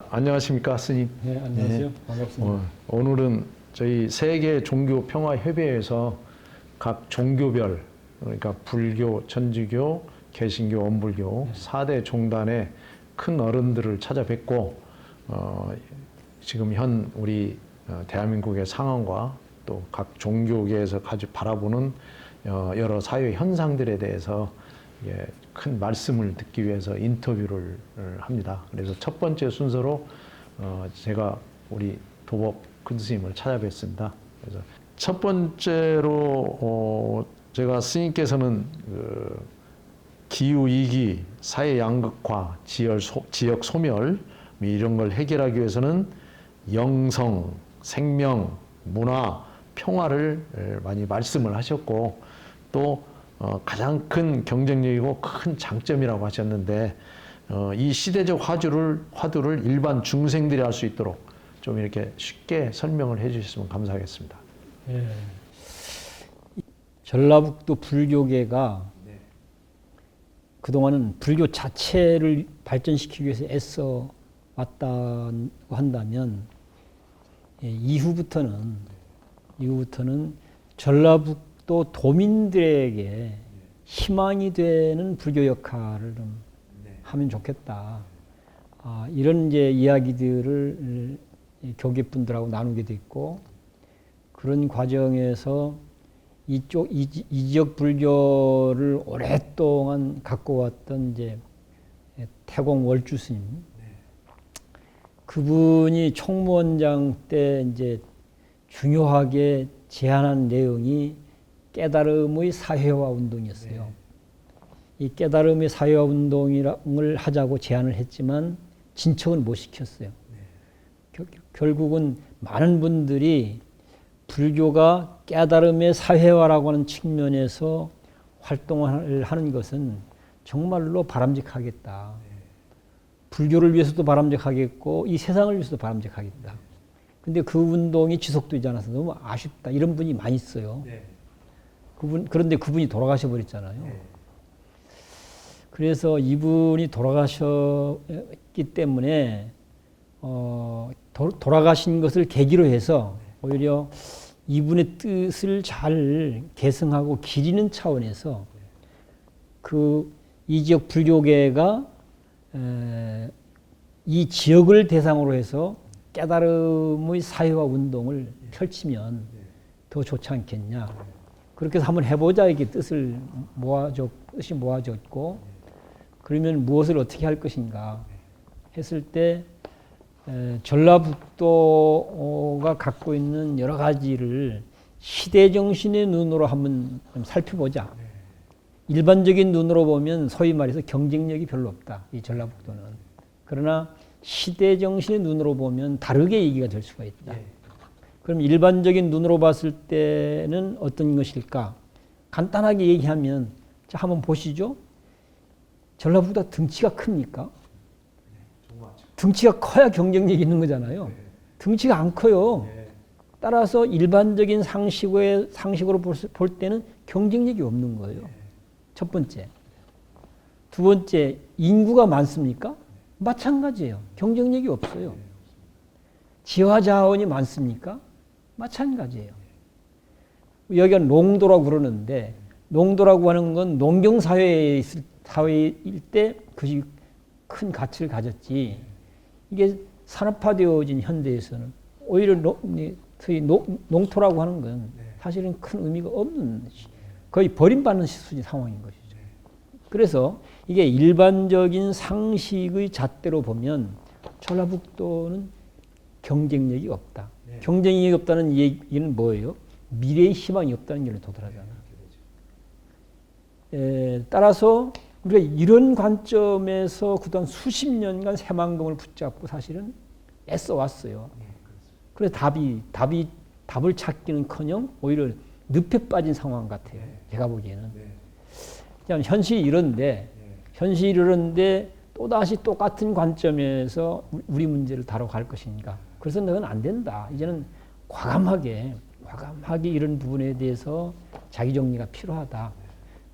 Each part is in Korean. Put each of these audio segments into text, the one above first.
안녕하십니까, 스님. 네, 안녕하세요. 반갑습니다. 오늘은 저희 세계 종교 평화 협의회에서 각 종교별, 그러니까 불교, 천주교, 개신교, 원불교 4대 종단의 큰 어른들을 찾아뵙고 지금 현 우리 대한민국의 상황과 또 각 종교계에서 바라보는 여러 사회 현상들에 대해서 큰 말씀을 듣기 위해서 인터뷰를 합니다. 그래서 첫 번째 순서로 제가 우리 도법 큰 스님을 찾아뵙습니다. 그래서 첫 번째로 제가 스님께서는 기후 위기, 사회 양극화, 지역 소멸 이런 걸 해결하기 위해서는 영성, 생명, 문화, 평화를 많이 말씀을 하셨고 또 가장 큰 경쟁력이고 큰 장점이라고 하셨는데 이 시대적 화두를 일반 중생들이 할 수 있도록 좀 이렇게 쉽게 설명을 해 주셨으면 감사하겠습니다. 네. 전라북도 불교계가 그동안은 불교 자체를 발전시키기 위해서 애써 왔다고 한다면 이후부터는 전라북도 도민들에게 희망이 되는 불교 역할을 좀 하면 좋겠다. 이런 이제 이야기들을 교계분들하고 나누게 됐고, 그런 과정에서 이 지역 불교를 오랫동안 갖고 왔던 이제 태공 월주 스님, 그분이 총무원장 때 이제 중요하게 제안한 내용이 깨달음의 사회화 운동이었어요. 이 깨달음의 사회화 운동을 하자고 제안을 했지만 진척은 못 시켰어요. 결국은 많은 분들이 불교가 깨달음의 사회화라고 하는 측면에서 활동을 하는 것은 정말로 바람직하겠다. 불교를 위해서도 바람직하겠고 이 세상을 위해서도 바람직하겠다. 근데 그 운동이 지속되지 않아서 너무 아쉽다. 이런 분이 많이 있어요. 그런데 그분이 돌아가셔 버렸잖아요. 그래서 이분이 돌아가셨기 때문에 돌아가신 것을 계기로 해서 오히려 이분의 뜻을 잘 계승하고 기리는 차원에서 이 지역 불교계가 이 지역을 대상으로 해서 깨달음의 사회화 운동을 펼치면 더 좋지 않겠냐. 그렇게 해서 한번 해보자. 이렇게 뜻이 모아졌고, 그러면 무엇을 어떻게 할 것인가 했을 때 전라북도가 갖고 있는 여러 가지를 시대정신의 눈으로 한번 좀 살펴보자. 일반적인 눈으로 보면 소위 말해서 경쟁력이 별로 없다. 이 전라북도는. 그러나 시대정신의 눈으로 보면 다르게 얘기가 될 수가 있다. 그럼 일반적인 눈으로 봤을 때는 어떤 것일까? 간단하게 얘기하면, 자, 한번 보시죠. 전라북도가 등치가 큽니까? 등치가 커야 경쟁력이 있는 거잖아요. 등치가 안 커요. 따라서 일반적인 상식으로 볼 때는 경쟁력이 없는 거예요. 첫 번째. 두 번째, 인구가 많습니까? 마찬가지예요. 경쟁력이 없어요. 지화자원이 많습니까? 마찬가지예요. 여기가 농도라고 그러는데, 농도라고 하는 건 농경사회일 때 그것이 큰 가치를 가졌지. 이게 산업화되어진 현대에서는 오히려 농토라고 하는 건 사실은 큰 의미가 없는, 거의 버림받는 수준의 상황인 것이죠. 그래서 이게 일반적인 상식의 잣대로 보면 전라북도는 경쟁력이 없다. 경쟁력이 없다는 얘기는 뭐예요? 미래의 희망이 없다는 얘기를 도달하잖아요. 따라서 우리가 이런 관점에서 그동안 수십 년간 새만금을 붙잡고 사실은 애써 왔어요. 그래서 답을 찾기는커녕 오히려 늪에 빠진 상황 같아요. 제가 보기에는. 그냥 현실이 이런데 또다시 똑같은 관점에서 우리 문제를 다뤄갈 것인가. 그래서 너는 안 된다. 이제는 과감하게 이런 부분에 대해서 자기 정리가 필요하다.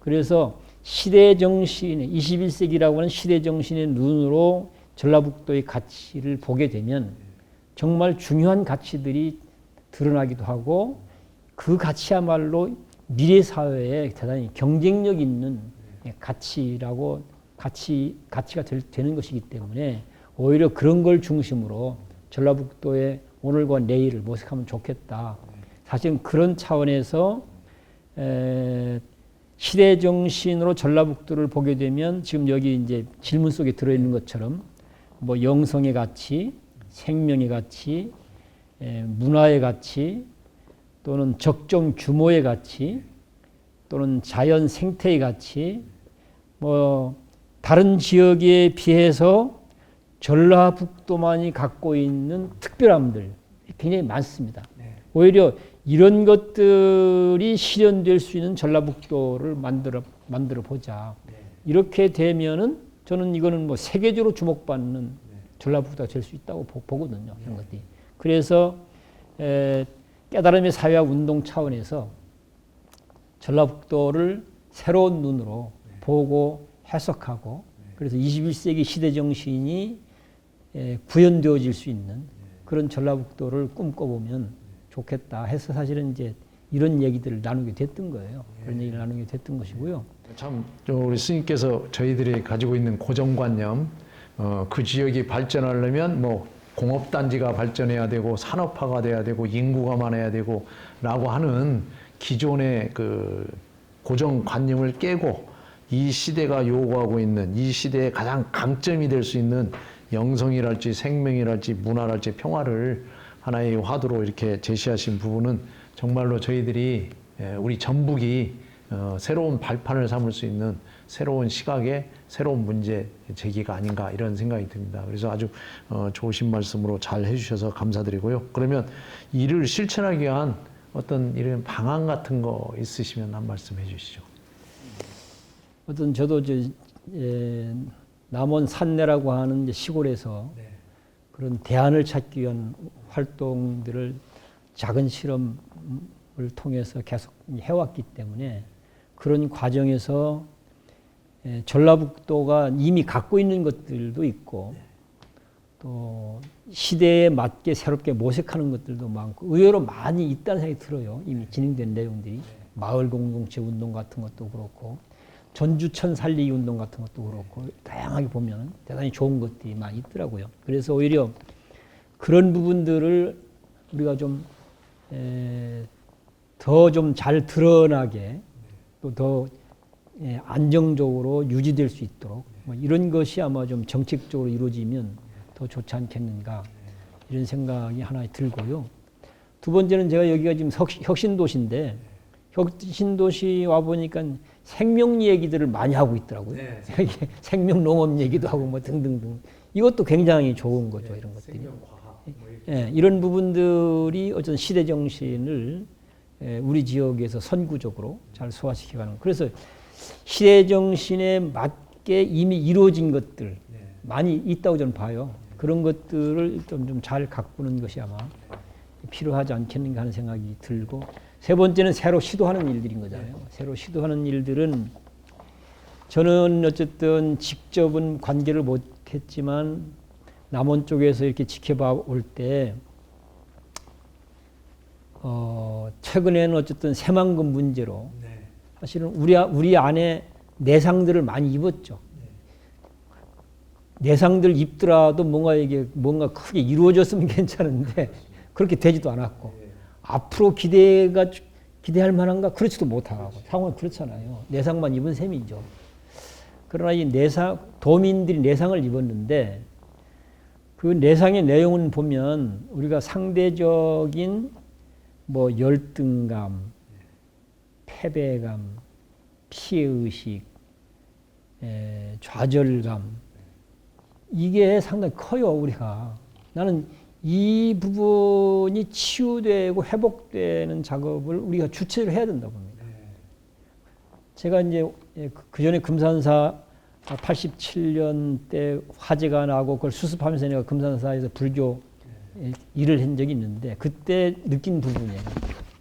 그래서 시대 정신의 21세기라고 하는 시대 정신의 눈으로 전라북도의 가치를 보게 되면 정말 중요한 가치들이 드러나기도 하고 그 가치야말로 미래 사회에 대단히 경쟁력 있는 가치가 되는 것이기 때문에 오히려 그런 걸 중심으로 전라북도의 오늘과 내일을 모색하면 좋겠다. 사실은 그런 차원에서 시대 정신으로 전라북도를 보게 되면 지금 여기 이제 질문 속에 들어있는 것처럼 뭐 영성의 가치, 생명의 가치, 문화의 가치, 또는 적정 규모의 가치, 또는 자연 생태의 가치, 뭐 다른 지역에 비해서 전라북도만이 갖고 있는 특별함들 굉장히 많습니다. 오히려 이런 것들이 실현될 수 있는 전라북도를 만들어 보자. 이렇게 되면은 저는 이거는 뭐 세계적으로 주목받는 전라북도가 될 수 있다고 보거든요. 이런 것들이. 그래서 깨달음의 사회화 운동 차원에서 전라북도를 새로운 눈으로 보고 해석하고 그래서 21세기 시대 정신이 구현되어질 수 있는 그런 전라북도를 꿈꿔보면 좋겠다 해서 사실은 이제 이런 얘기들을 나누게 됐던 거예요. 그런 얘기를 나누게 됐던 것이고요. 참 우리 스님께서 저희들이 가지고 있는 고정관념, 그 지역이 발전하려면 뭐 공업단지가 발전해야 되고 산업화가 돼야 되고 인구가 많아야 되고 라고 하는 기존의 그 고정관념을 깨고 이 시대가 요구하고 있는 이 시대의 가장 강점이 될 수 있는 영성이랄지 생명이랄지 문화랄지 평화를 하나의 화두로 이렇게 제시하신 부분은 정말로 저희들이 우리 전북이 새로운 발판을 삼을 수 있는 새로운 시각의 새로운 문제 제기가 아닌가 이런 생각이 듭니다. 그래서 아주 좋으신 말씀으로 잘 해주셔서 감사드리고요. 그러면 이를 실천하기 위한 어떤 이런 방안 같은 거 있으시면 한 말씀 해주시죠. 어떤 저도 남원 산내라고 하는 시골에서 그런 대안을 찾기 위한 활동들을 작은 실험을 통해서 계속 해왔기 때문에 그런 과정에서 전라북도가 이미 갖고 있는 것들도 있고 또 시대에 맞게 새롭게 모색하는 것들도 많고 의외로 많이 있다는 생각이 들어요. 이미 진행된 내용들이 마을 공동체 운동 같은 것도 그렇고 전주천 살리기 운동 같은 것도 그렇고 다양하게 보면 대단히 좋은 것들이 많이 있더라고요. 그래서 오히려 그런 부분들을 우리가 좀 더 좀 잘 드러나게 또 더 안정적으로 유지될 수 있도록 뭐 이런 것이 아마 좀 정책적으로 이루어지면 더 좋지 않겠는가 이런 생각이 하나 들고요. 두 번째는 제가 여기가 지금 혁신도시인데 혁신도시 와 보니까 생명 얘기들을 많이 하고 있더라고요. 생명 농업 얘기도 하고 뭐 등등등. 이것도 굉장히 좋은 거죠. 이런 것들이. 이런 부분들이 어떤 시대 정신을 우리 지역에서 선구적으로 잘 소화시켜가는. 그래서 시대 정신에 맞게 이미 이루어진 것들 많이 있다고 저는 봐요. 그런 것들을 좀 잘 가꾸는 것이 아마 필요하지 않겠는가 하는 생각이 들고, 세 번째는 새로 시도하는 일들인 거잖아요. 새로 시도하는 일들은 저는 어쨌든 직접은 관계를 못했지만 남원 쪽에서 이렇게 지켜봐 올 때 최근에는 어쨌든 새만금 문제로 사실은 우리 안에 내상들을 많이 입었죠. 내상들 입더라도 뭔가 크게 이루어졌으면 괜찮은데 그렇게 되지도 않았고 앞으로 기대할 만한가 그렇지도 못하고 상황이 그렇잖아요. 내상만 입은 셈이죠. 그러나 이 도민들이 내상을 입었는데 그 내상의 내용은 보면 우리가 상대적인 뭐 열등감, 패배감, 피해의식, 좌절감 이게 상당히 커요. 우리가. 나는 이 부분이 치유되고 회복되는 작업을 우리가 주체를 해야 된다고 봅니다. 제가 이제 그 전에 금산사 87년 때 화재가 나고 그걸 수습하면서 내가 금산사에서 불교 일을 한 적이 있는데 그때 느낀 부분이에요.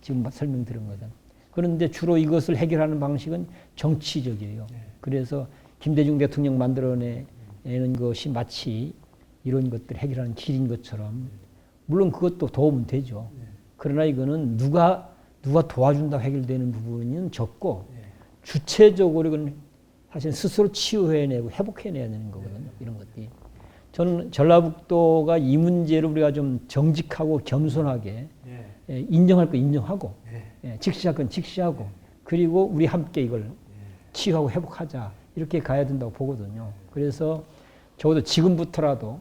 지금 설명 들은 거다. 그런데 주로 이것을 해결하는 방식은 정치적이에요. 그래서 김대중 대통령 만들어내는 것이 마치 이런 것들 해결하는 길인 것처럼 물론 그것도 도움은 되죠. 그러나 이거는 누가 도와준다고 해결되는 부분은 적고 주체적으로 이건 사실 스스로 치유해내고 회복해내야 되는 거거든요. 이런 것들이. 저는 전라북도가 이 문제를 우리가 좀 정직하고 겸손하게 인정할 거 인정하고 직시할 건 직시하고 그리고 우리 함께 이걸 치유하고 회복하자 이렇게 가야 된다고 보거든요. 그래서 적어도 지금부터라도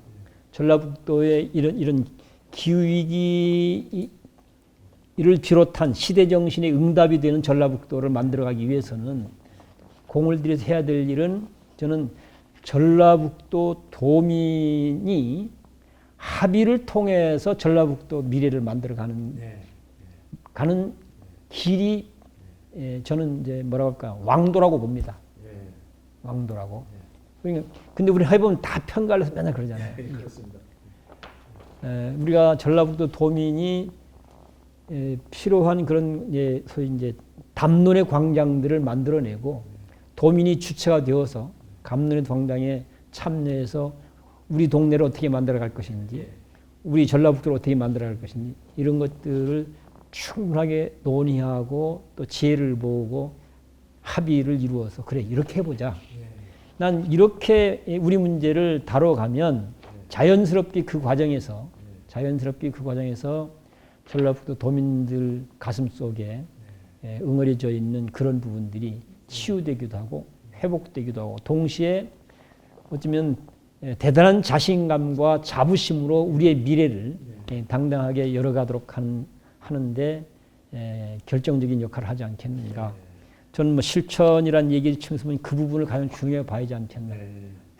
전라북도의 이런 기후위기를 비롯한 시대정신의 응답이 되는 전라북도를 만들어가기 위해서는 공을 들여서 해야 될 일은 저는 전라북도 도민이 합의를 통해서 전라북도 미래를 만들어가는 가는 길이 저는 이제 뭐라고 할까 왕도라고 봅니다. 왕도라고. 그러니까 근데 우리 해보면 다 편가를 해서 맨날 그러잖아요. 그렇습니다. 우리가 전라북도 도민이 필요한 그런 소위 이제 담론의 광장들을 만들어내고 도민이 주체가 되어서 감론의 광장에 참여해서 우리 동네를 어떻게 만들어갈 것인지, 우리 전라북도를 어떻게 만들어갈 것인지 이런 것들을 충분하게 논의하고 또 지혜를 모으고 합의를 이루어서 그래 이렇게 해보자. 난 이렇게 우리 문제를 다뤄가면 자연스럽게 그 과정에서 전라북도 도민들 가슴 속에 응어려져 있는 그런 부분들이 치유되기도 하고 회복되기도 하고 동시에 어쩌면 대단한 자신감과 자부심으로 우리의 미래를 당당하게 열어가도록 하는데 결정적인 역할을 하지 않겠는가. 저는 뭐 실천이라는 얘기를 치면서 그 부분을 가장 중요하게 봐야 하지 않겠나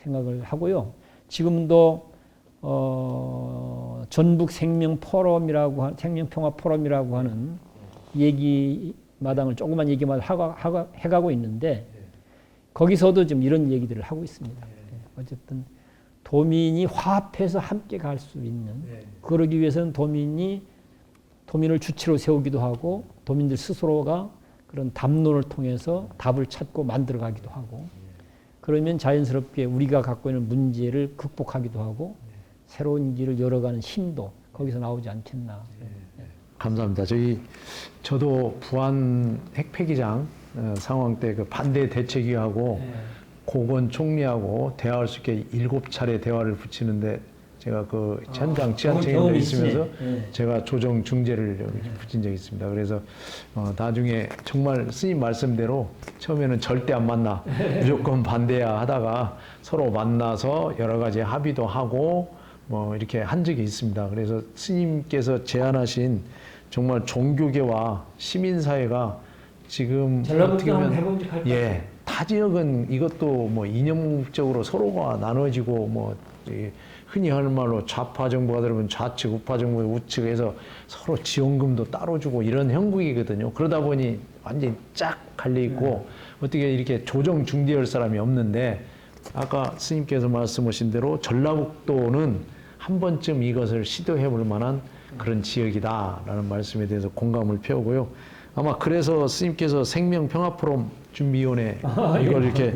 생각을 하고요. 지금도 전북 생명평화 포럼이라고 하는 얘기마당을 조그만 얘기만 해가고 있는데 거기서도 좀 이런 얘기들을 하고 있습니다. 어쨌든 도민이 화합해서 함께 갈 수 있는 그러기 위해서는 도민을 주체로 세우기도 하고 도민들 스스로가 그런 담론을 통해서 답을 찾고 만들어가기도 하고 그러면 자연스럽게 우리가 갖고 있는 문제를 극복하기도 하고 새로운 길을 열어가는 힘도 거기서 나오지 않겠나. 감사합니다. 저도 부안 핵폐기장 상황 때 그 반대 대책위하고 고건 총리하고 대화할 수 있게 7차례 대화를 붙이는데 제가 그 현장 지하철에 있으면서 제가 조정 중재를 붙인 적이 있습니다. 그래서 나중에 정말 스님 말씀대로 처음에는 절대 안 만나 무조건 반대야 하다가 서로 만나서 여러 가지 합의도 하고 뭐 이렇게 한 적이 있습니다. 그래서 스님께서 제안하신 정말 종교계와 시민사회가 지금 어떻게 보면 타 지역은 이것도 뭐 이념적으로 서로가 나눠지고 뭐 흔히 하는 말로 좌파 정부가 들으면 좌측, 우파 정부가 우측에서 서로 지원금도 따로 주고 이런 형국이거든요. 그러다 보니 완전히 쫙 갈려 있고 어떻게 이렇게 조정 중재할 사람이 없는데 아까 스님께서 말씀하신 대로 전라북도는 한 번쯤 이것을 시도해 볼 만한 그런 지역이다라는 말씀에 대해서 공감을 표하고요. 아마 그래서 스님께서 생명평화포럼 준비위원회 이걸 이렇게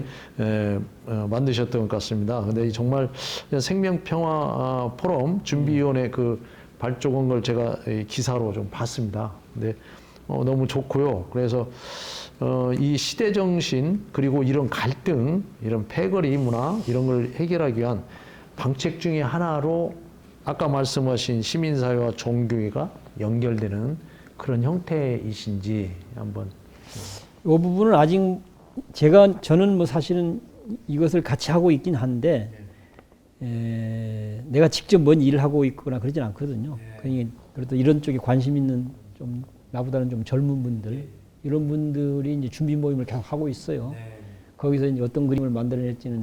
만드셨던 것 같습니다. 근데 정말 생명평화포럼 준비위원회 그 발족한 걸 제가 기사로 좀 봤습니다. 근데 너무 좋고요. 그래서 이 시대 정신 그리고 이런 갈등, 이런 패거리 문화 이런 걸 해결하기 위한 방책 중에 하나로 아까 말씀하신 시민사회와 종교가 연결되는 그런 형태이신지 한번. 이 부분은 아직 저는 뭐 사실은 이것을 같이 하고 있긴 한데 내가 직접 뭔 일을 하고 있거나 그러진 않거든요. 그래도 이런 쪽에 관심 있는 좀 나보다는 좀 젊은 분들 이런 분들이 이제 준비 모임을 계속 하고 있어요. 거기서 이제 어떤 그림을 만들어낼지는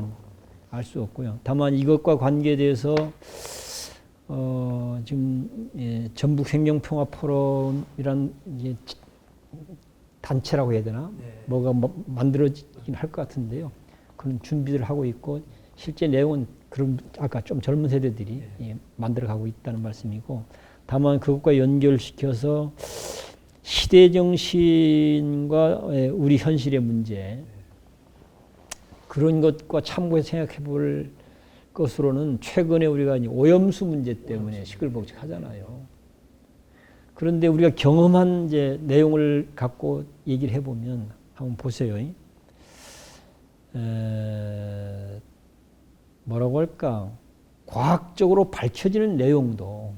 알 수 없고요. 다만 이것과 관계돼서 지금 전북 생명평화 포럼이란 이제 단체라고 해야 되나? 뭐가 만들어지긴 할 것 같은데요. 그런 준비를 하고 있고 실제 내용은 그런 아까 좀 젊은 세대들이 만들어가고 있다는 말씀이고 다만 그것과 연결시켜서 시대 정신과 우리 현실의 문제 그런 것과 참고해서 생각해 볼 것으로는 최근에 우리가 이제 오염수 문제 때문에 시끌벅적하잖아요. 그런데 우리가 경험한 이제 내용을 갖고 얘기를 해보면 한번 보세요. 뭐라고 할까? 과학적으로 밝혀지는 내용도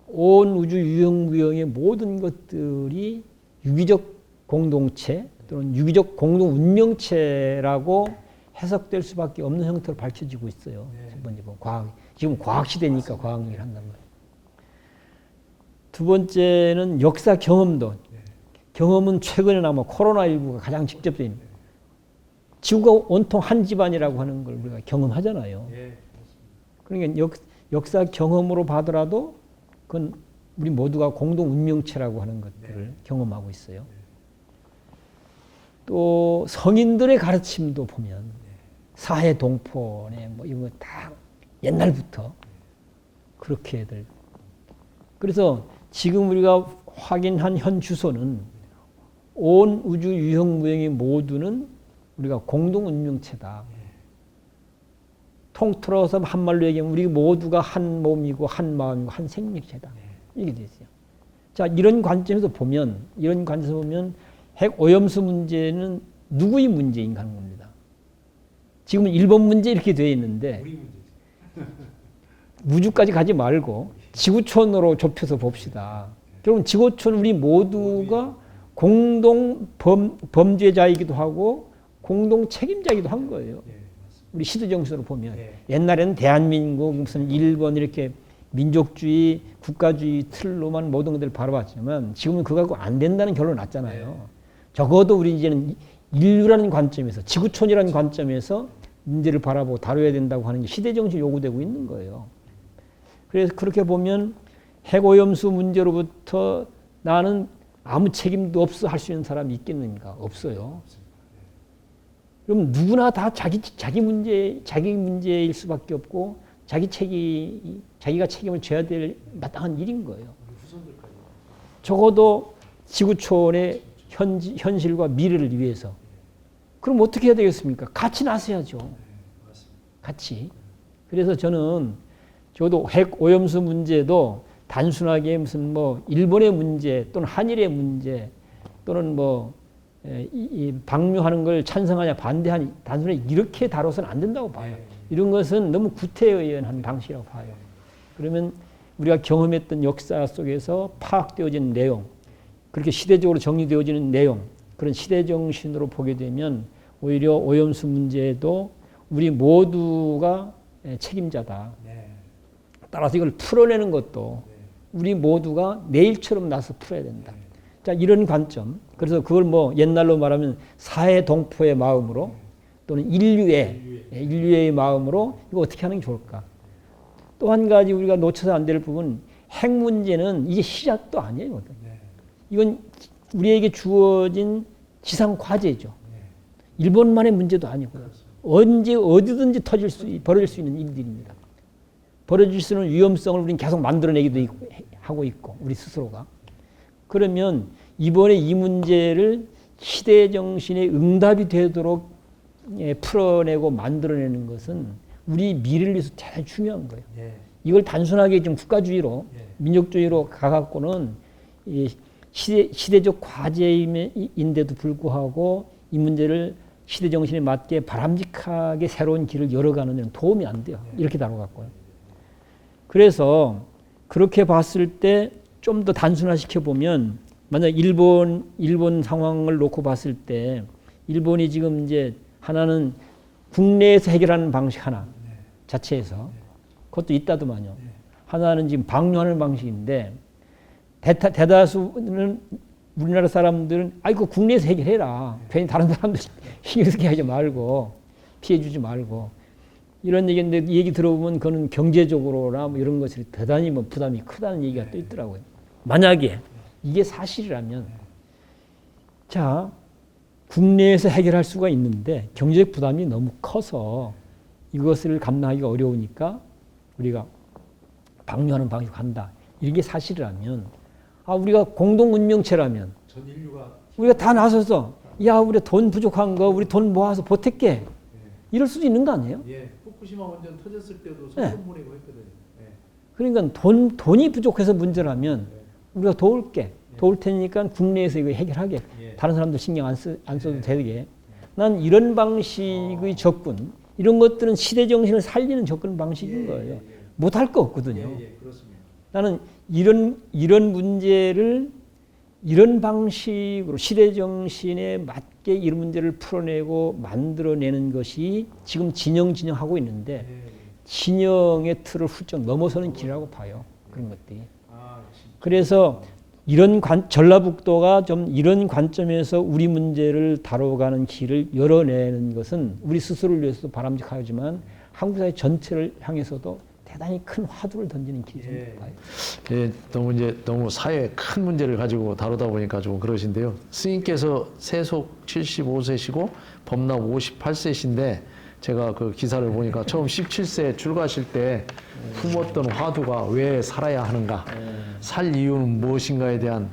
온 우주 유형무형의 모든 것들이 유기적 공동체 또는 유기적 공동 운명체라고 해석될 수밖에 없는 형태로 밝혀지고 있어요. 첫 번째 보면 과학, 지금 과학 시대니까 과학 얘기를 한단 말이에요. 두 번째는 역사 경험도. 경험은 최근에나마 코로나19가 가장 직접적인. 지구가 온통 한 집안이라고 하는 걸 우리가 경험하잖아요. 그러니까 역사 경험으로 봐더라도 그건 우리 모두가 공동 운명체라고 하는 것들을 경험하고 있어요. 또 성인들의 가르침도 보면 사회 동포네 뭐 이런 거 다 옛날부터 그렇게들. 그래서 지금 우리가 확인한 현 주소는 온 우주 유형무형의 모두는 우리가 공동 운명체다. 통틀어서 한말로 얘기하면 우리 모두가 한 몸이고 한 마음이고 한 생명체다. 이게 되죠. 자, 이런 관점에서 보면 핵 오염수 문제는 누구의 문제인가 하는 겁니다. 지금은 일본 문제 이렇게 되어 있는데 우주까지 가지 말고 지구촌으로 좁혀서 봅시다. 그러면 지구촌 우리 모두가 공동 범죄자이기도 하고 공동 책임자이기도 한 거예요. 우리 시대 정신으로 보면 옛날에는 대한민국 무슨 일본 이렇게 민족주의 국가주의 틀로만 모든 것들을 바라봤지만 지금은 그거 갖고 안 된다는 결론을 났잖아요. 적어도 우리 이제는 인류라는 관점에서 지구촌이라는 관점에서 문제를 바라보고 다뤄야 된다고 하는 게 시대 정신이 요구되고 있는 거예요. 그래서 그렇게 보면 핵오염수 문제로부터 나는 아무 책임도 없어 할 수 있는 사람이 있겠는가? 없어요. 그럼 누구나 다 자기 문제일 수밖에 없고 자기가 책임을 져야 될 마땅한 일인 거예요. 적어도 지구촌의 현실과 미래를 위해서. 그럼 어떻게 해야 되겠습니까? 같이 나서야죠. 같이. 그래서 저도 핵 오염수 문제도 단순하게 무슨 뭐 일본의 문제 또는 한일의 문제 또는 뭐 방류하는 걸 찬성하냐 반대하냐 단순히 이렇게 다뤄서는 안 된다고 봐요. 이런 것은 너무 구태의연한 방식이라고 봐요. 그러면 우리가 경험했던 역사 속에서 파악되어진 내용, 그렇게 시대적으로 정리되어지는 내용, 그런 시대 정신으로 보게 되면 오히려 오염수 문제도 우리 모두가 책임자다. 따라서 이걸 풀어내는 것도 우리 모두가 내일처럼 나서 풀어야 된다. 자, 이런 관점. 그래서 그걸 뭐 옛날로 말하면 사회 동포의 마음으로 또는 인류의 마음으로 이거 어떻게 하는 게 좋을까? 또 한 가지 우리가 놓쳐서 안 될 부분, 핵 문제는 이게 시작도 아니에요. 이건 우리에게 주어진 지상 과제죠. 일본만의 문제도 아니고요. 언제 어디든지 벌어질 수 있는 일들입니다. 벌어질 수 있는 위험성을 우리는 계속 만들어내기도 하고 있고 우리 스스로가. 그러면 이번에 이 문제를 시대 정신의 응답이 되도록 풀어내고 만들어내는 것은 우리 미래를 위해서 대단히 중요한 거예요. 이걸 단순하게 좀 국가주의로 민족주의로 가갖고는 시대적 과제인데도 불구하고 이 문제를 시대 정신에 맞게 바람직하게 새로운 길을 열어가는 데는 도움이 안 돼요. 이렇게 다뤄갖고요. 그래서 그렇게 봤을 때 좀 더 단순화시켜 보면 만약 일본 상황을 놓고 봤을 때 일본이 지금 이제 하나는 국내에서 해결하는 방식 하나 자체에서 그것도 있다더만요. 하나는 지금 방류하는 방식인데 대다수는 우리나라 사람들은 아이고 국내에서 해결해라. 괜히 다른 사람들 신경 쓰게 하지 말고 피해 주지 말고 이런 얘기인데 이 얘기 들어보면 그거는 경제적으로나 뭐 이런 것이 대단히 뭐 부담이 크다는 얘기가 또 있더라고요. 만약에 이게 사실이라면 자 국내에서 해결할 수가 있는데 경제적 부담이 너무 커서 이것을 감당하기가 어려우니까 우리가 방류하는 방식으로 간다. 이게 사실이라면 우리가 공동 운명체라면 전 인류가 우리가 다 나서서 야 우리 돈 부족한 거 우리 돈 모아서 보탤게 이럴 수도 있는 거 아니에요? 예, 후쿠시마 원전 터졌을 때도 네. 소송 보내고 했거든요. 예. 그러니까 돈이 부족해서 문제라면 우리가 도울게. 도울 테니까 국내에서 이거 해결하게. 예. 다른 사람들 신경 안 써도 되게. 난 이런 방식의 접근, 이런 것들은 시대 정신을 살리는 접근 방식인 거예요. 못할 거 없거든요. 그렇습니다. 나는 이런 문제를 이런 방식으로 시대 정신에 맞게 이런 문제를 풀어내고 만들어내는 것이 지금 진영하고 있는데 진영의 틀을 훌쩍 넘어서는 길이라고 봐요. 그런 것들이. 그래서 전라북도가 좀 이런 관점에서 우리 문제를 다뤄가는 길을 열어내는 것은 우리 스스로를 위해서도 바람직하지만 한국 사회 전체를 향해서도 대단히 큰 화두를 던지는 길이라고 봐요. 예, 너무 사회에 큰 문제를 가지고 다루다 보니까 좀 그러신데요. 스님께서 세속 75세시고 법납 58세신데 제가 그 기사를 보니까 처음 17세 출가하실 때 품었던 화두가 왜 살아야 하는가, 살 이유는 무엇인가에 대한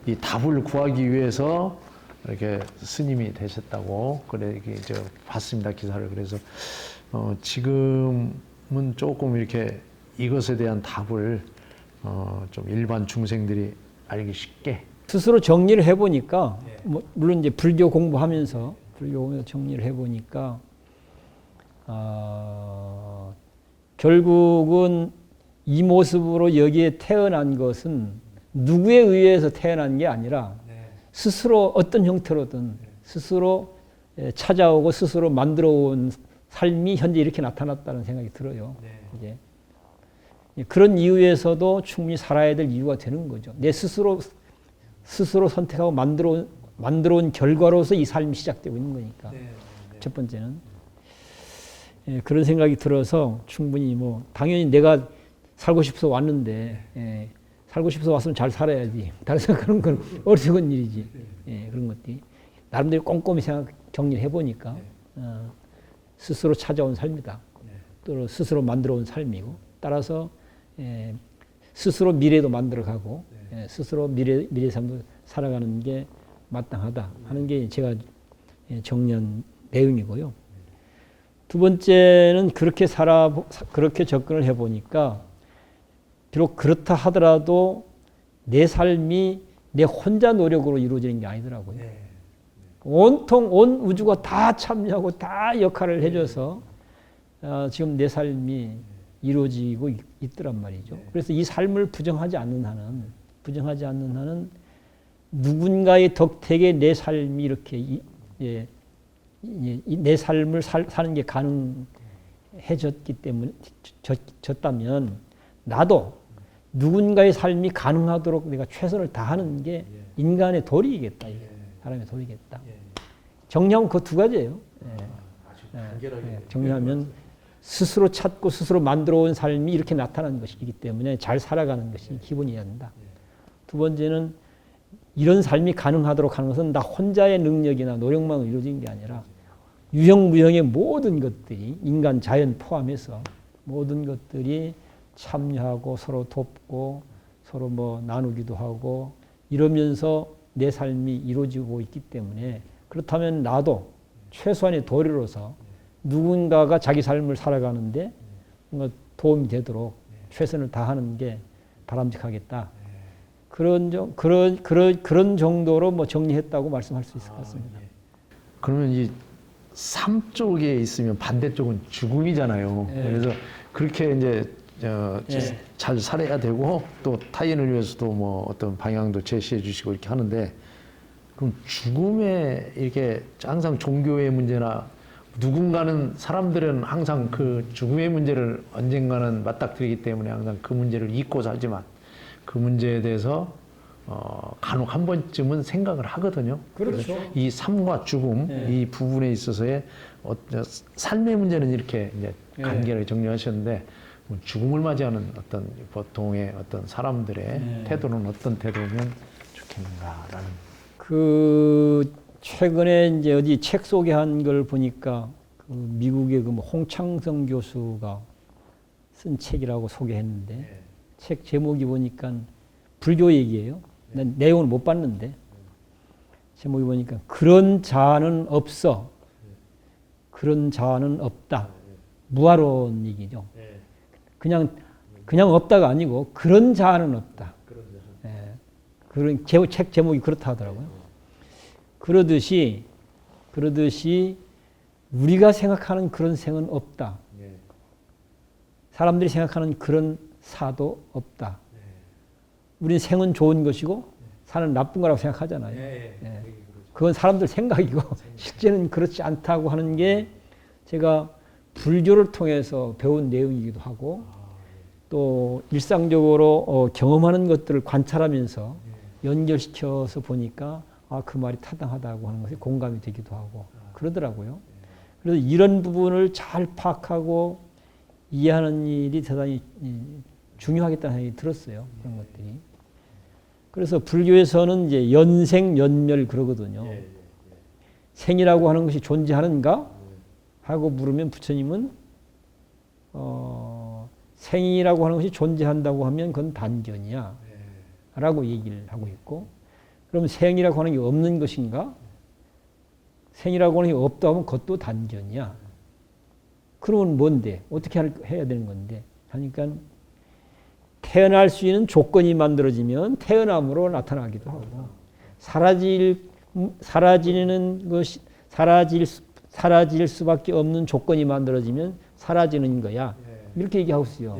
이 답을 구하기 위해서 이렇게 스님이 되셨다고 그래 저 봤습니다 기사를. 그래서 지금은 조금 이렇게 이것에 대한 답을 좀 일반 중생들이 알기 쉽게 스스로 정리를 해보니까 물론 이제 불교 공부하면서 정리를 해보니까 결국은 이 모습으로 여기에 태어난 것은 누구에 의해서 태어난 게 아니라 스스로 어떤 형태로든 스스로 찾아오고 스스로 만들어온 삶이 현재 이렇게 나타났다는 생각이 들어요. 이제 그런 이유에서도 충분히 살아야 될 이유가 되는 거죠. 내 스스로 선택하고 만들어온 결과로서 이 삶이 시작되고 있는 거니까. 첫 번째는 그런 생각이 들어서 충분히 당연히 내가 살고 싶어서 왔는데 살고 싶어서 왔으면 잘 살아야지. 다른 생각하는 건 어리석은 일이지. 그런 것들이 나름대로 꼼꼼히 정리를 해보니까 스스로 찾아온 삶이다. 또 스스로 만들어온 삶이고 따라서 스스로 미래도 만들어가고 스스로 미래 삶도 살아가는 게 마땅하다 하는 게 제가 정리한 내용이고요. 두 번째는 그렇게 접근을 해보니까 비록 그렇다 하더라도 내 삶이 내 혼자 노력으로 이루어지는 게 아니더라고요. 온통 온 우주가 다 참여하고 다 역할을 해줘서 지금 내 삶이 이루어지고 있더란 말이죠. 그래서 이 삶을 부정하지 않는 한은 누군가의 덕택에 내 삶이 이렇게 내 삶을 사는 게 가능해졌기 때문에 졌다면 나도 누군가의 삶이 가능하도록 내가 최선을 다하는 게 인간의 도리이겠다. 사람의 도리겠다. 정리하면 그 두 가지예요. 정리하면 스스로 찾고 스스로 만들어온 삶이 이렇게 나타나는 것이기 때문에 잘 살아가는 것이 기본이어야 한다. 두 번째는 이런 삶이 가능하도록 하는 것은 나 혼자의 능력이나 노력만 이루어진 게 아니라 유형무형의 모든 것들이 인간, 자연 포함해서 모든 것들이 참여하고 서로 돕고 서로 나누기도 하고 이러면서 내 삶이 이루어지고 있기 때문에 그렇다면 나도 최소한의 도리로서 누군가가 자기 삶을 살아가는데 도움이 되도록 최선을 다하는 게 바람직하겠다. 그런 정도로 정리했다고 말씀할 수 있을 것 같습니다. 그러면 이 삶 쪽에 있으면 반대쪽은 죽음이잖아요. 그래서 그렇게 이제 잘 살아야 되고 또 타인을 위해서도 어떤 방향도 제시해 주시고 이렇게 하는데 그럼 죽음에 이렇게 항상 종교의 문제나 누군가는 사람들은 항상 그 죽음의 문제를 언젠가는 맞닥뜨리기 때문에 항상 그 문제를 잊고 살지만 그 문제에 대해서 간혹 한 번쯤은 생각을 하거든요. 그렇죠. 이 삶과 죽음 이 부분에 있어서의 삶의 문제는 이렇게 이제 간결하게 정리하셨는데 죽음을 맞이하는 어떤 보통의 어떤 사람들의 태도는 어떤 태도면 좋겠는가라는. 최근에 이제 어디 책 소개한 걸 보니까 미국의 홍창성 교수가 쓴 책이라고 소개했는데 책 제목이 보니까 불교 얘기예요. 난 내용을 못 봤는데 제목이 보니까 그런 자는 없어. 그런 자아는 없다. 무아론 얘기죠. 그냥 없다가 아니고 그런 자아는 없다. 예. 그런 책 제목이 그렇다 하더라고요. 그러듯이 우리가 생각하는 그런 생은 없다. 사람들이 생각하는 그런 사도 없다. 우리는 생은 좋은 것이고 사는 나쁜 거라고 생각하잖아요. 예. 그건 사람들 생각이고 실제는 그렇지 않다고 하는 게 제가 불교를 통해서 배운 내용이기도 하고 또 일상적으로 경험하는 것들을 관찰하면서 연결시켜서 보니까 그 말이 타당하다고 하는 것에 공감이 되기도 하고 그러더라고요. 그래서 이런 부분을 잘 파악하고 이해하는 일이 대단히 중요하겠다는 생각이 들었어요. 그런 것들이. 그래서 불교에서는 이제 연생, 연멸 그러거든요. 생이라고 하는 것이 존재하는가? 하고 물으면 부처님은 생이라고 하는 것이 존재한다고 하면 그건 단견이야. 라고 얘기를 하고 있고 그럼 생이라고 하는 게 없는 것인가? 생이라고 하는 게 없다 하면 그것도 단견이야. 그러면 뭔데? 어떻게 해야 되는 건데? 하니까 태어날 수 있는 조건이 만들어지면 태어남으로 나타나기도 하고 사라질 수밖에 없는 조건이 만들어지면 사라지는 거야. 이렇게 얘기하고 있어요.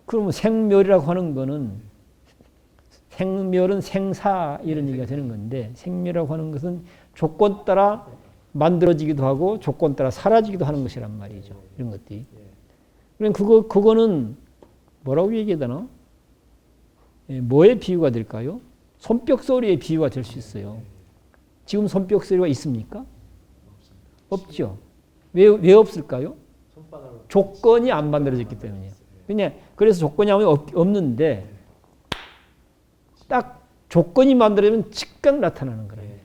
그러면 생멸이라고 하는 거는 생멸은 생사 이런 얘기가 되는 건데 생멸이라고 하는 것은 조건 따라 만들어지기도 하고 조건 따라 사라지기도 하는 것이란 말이죠. 이런 것들이. 그러니까 그거는 뭐라고 얘기해야 되나? 뭐의 비유가 될까요? 손뼉소리의 비유가 될 수 있어요. 지금 손뼉소리가 있습니까? 없죠. 왜 없을까요? 조건이 안 만들어졌기 때문이에요. 그래서 조건이 없는데 딱 조건이 만들어지면 즉각 나타나는 거예요.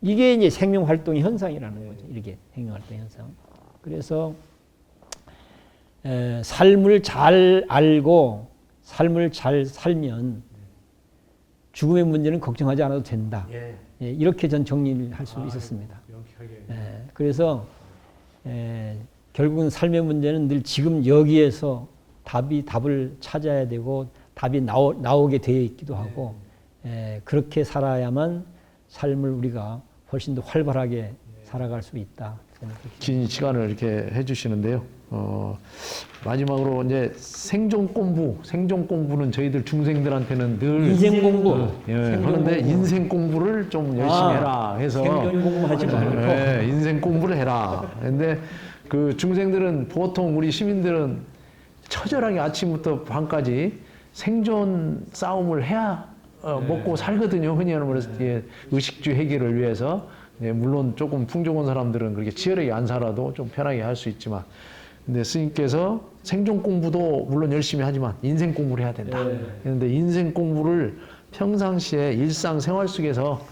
이게 이제 생명활동의 현상이라는 거죠. 이렇게 생명활동의 현상. 그래서 삶을 잘 알고 삶을 잘 살면 죽음의 문제는 걱정하지 않아도 된다. 이렇게 전 정리를 할 수 있었습니다. 그래서 결국은 삶의 문제는 늘 지금 여기에서 답을 찾아야 되고 답이 나오게 되어 있기도 하고 그렇게 살아야만 삶을 우리가 훨씬 더 활발하게 살아갈 수 있다. 긴 시간을 이렇게 해주시는데요. 마지막으로 이제 생존 공부는 저희들 중생들한테는 늘 인생 공부 하는데 인생 공부를 좀 열심히 해라 해서 생존 공부하지 말고 인생 공부를 해라. 근데 그 중생들은 보통 우리 시민들은 처절하게 아침부터 밤까지 생존 싸움을 해야 먹고 살거든요. 흔히 하는 말해서 의식주 해결을 위해서. 물론 조금 풍족한 사람들은 그렇게 치열하게 안 살아도 좀 편하게 할 수 있지만 근데 스님께서 생존 공부도 물론 열심히 하지만 인생 공부를 해야 된다. 그런데 인생 공부를 평상시에 일상생활 속에서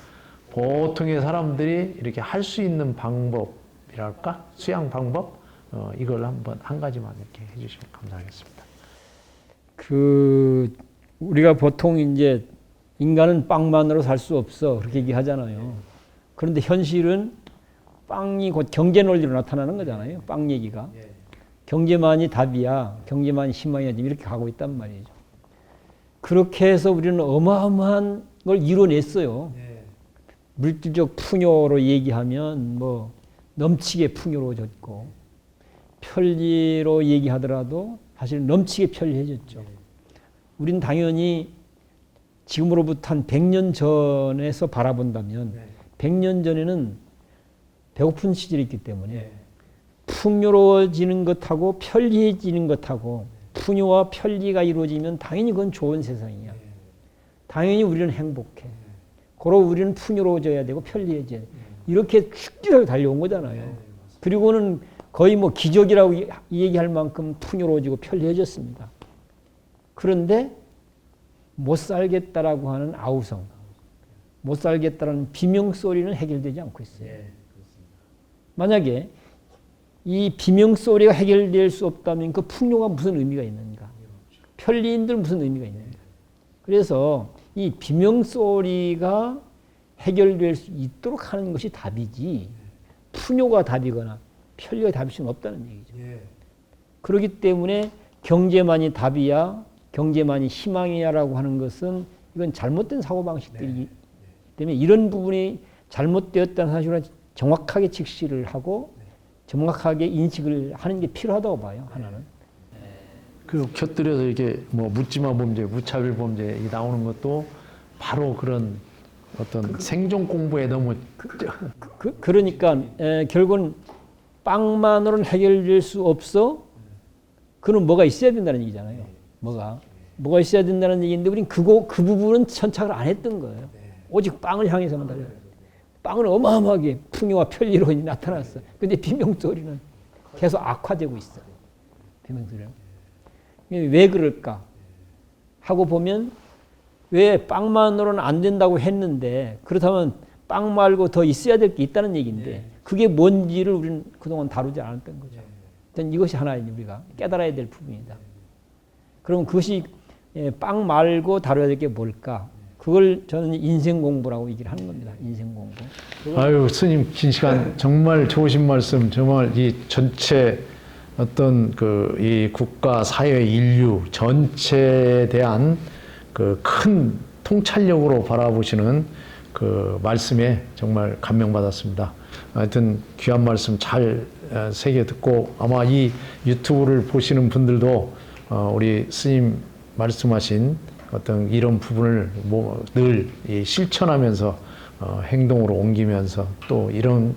보통의 사람들이 이렇게 할 수 있는 방법이랄까? 수양 방법? 이걸 한번 한 가지만 이렇게 해주시면 감사하겠습니다. 우리가 보통 이제 인간은 빵만으로 살 수 없어 그렇게 얘기하잖아요. 그런데 현실은 빵이 곧 경제 논리로 나타나는 거잖아요. 빵 얘기가. 경제만이 답이야. 경제만이 희망이야. 이렇게 가고 있단 말이죠. 그렇게 해서 우리는 어마어마한 걸 이뤄냈어요. 물질적 풍요로 얘기하면 뭐 넘치게 풍요로워졌고 편리로 얘기하더라도 사실 넘치게 편리해졌죠. 우리는 당연히 지금으로부터 한 100년 전에서 바라본다면 100년 전에는 배고픈 시절이 있기 때문에 풍요로워지는 것하고 편리해지는 것하고 풍요와 편리가 이루어지면 당연히 그건 좋은 세상이야. 당연히 우리는 행복해. 그러고 우리는 풍요로워져야 되고 편리해져야 돼. 이렇게 축제하게 달려온 거잖아요. 그리고는 거의 뭐 기적이라고 얘기할 만큼 풍요로워지고 편리해졌습니다. 그런데 못 살겠다라고 하는 아우성, 못 살겠다라는 비명소리는 해결되지 않고 있어요. 만약에 이 비명소리가 해결될 수 없다면 그 풍요가 무슨 의미가 있는가? 편리인들 무슨 의미가 있는가? 그래서 이 비명소리가 해결될 수 있도록 하는 것이 답이지 풍요가 답이거나 편리가 답일 수는 없다는 얘기죠. 그렇기 때문에 경제만이 답이야, 경제만이 희망이야라고 하는 것은 이건 잘못된 사고방식들이기 때문에 이런 부분이 잘못되었다는 사실을 정확하게 직시를 하고 정확하게 인식을 하는 게 필요하다고 봐요. 하나는. 그 곁들여서 이렇게 뭐 묻지마 범죄, 무차별 범죄 이 나오는 것도 바로 그런 어떤 생존 공부에 너무 그러니까 결국은 빵만으로는 해결될 수 없어. 그는 뭐가 있어야 된다는 얘기잖아요. 뭐가 있어야 된다는 얘기인데 우린 그 부분은 천착을 안 했던 거예요. 오직 빵을 향해서만 달려. 빵은 어마어마하게 풍요와 편리로 나타났어. 근데 비명소리는 계속 악화되고 있어. 비명소리는. 왜 그럴까? 하고 보면 왜 빵만으로는 안 된다고 했는데 그렇다면 빵 말고 더 있어야 될 게 있다는 얘기인데 그게 뭔지를 우리는 그동안 다루지 않았던 거죠. 일단 이것이 하나의 우리가 깨달아야 될 부분이다. 그럼 그것이 빵 말고 다뤄야 될 게 뭘까? 그걸 저는 인생 공부라고 얘기를 하는 겁니다. 인생 공부. 아유 스님 긴 시간 정말 좋으신 말씀 정말 이 전체 어떤 그 이 국가 사회 인류 전체에 대한 그 큰 통찰력으로 바라보시는 그 말씀에 정말 감명받았습니다. 하여튼 귀한 말씀 잘 새겨 듣고 아마 이 유튜브를 보시는 분들도 우리 스님 말씀하신 어떤 이런 부분을 늘 실천하면서 행동으로 옮기면서 또 이런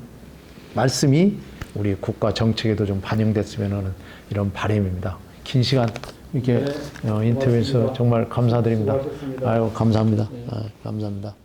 말씀이 우리 국가 정책에도 좀 반영됐으면 하는 이런 바람입니다. 긴 시간 이렇게 인터뷰해서 정말 감사드립니다. 수고하셨습니다. 아유 감사합니다. 감사합니다.